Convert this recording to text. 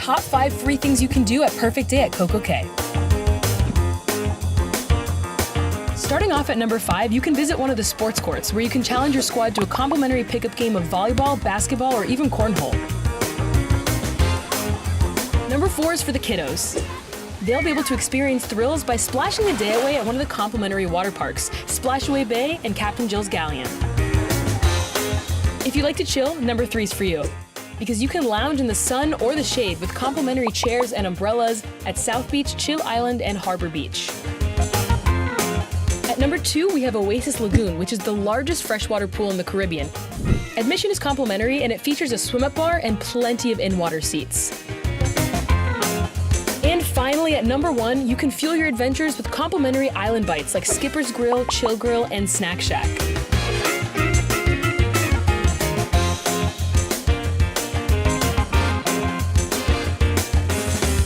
top 5 free things you can do at Perfect Day at Cococay. Starting off at number 5, you can visit one of the sports courts where you can challenge your squad to a complimentary pickup game of volleyball, basketball, or even cornhole. Number 4 is for the kiddos. They'll be able to experience thrills by splashing the day away at one of the complimentary water parks, Splashaway Bay and Captain Jill's Galleon. If you like to chill, number 3 is for you, because you can lounge in the sun or the shade with complimentary chairs and umbrellas at South Beach, Chill Island, and Harbor Beach. At number 2, we have Oasis Lagoon, which is the largest freshwater pool in the Caribbean. Admission is complimentary and it features a swim-up bar and plenty of in-water seats. And finally, at number 1, you can fuel your adventures with complimentary island bites like Skipper's Grill, Chill Grill, and Snack Shack.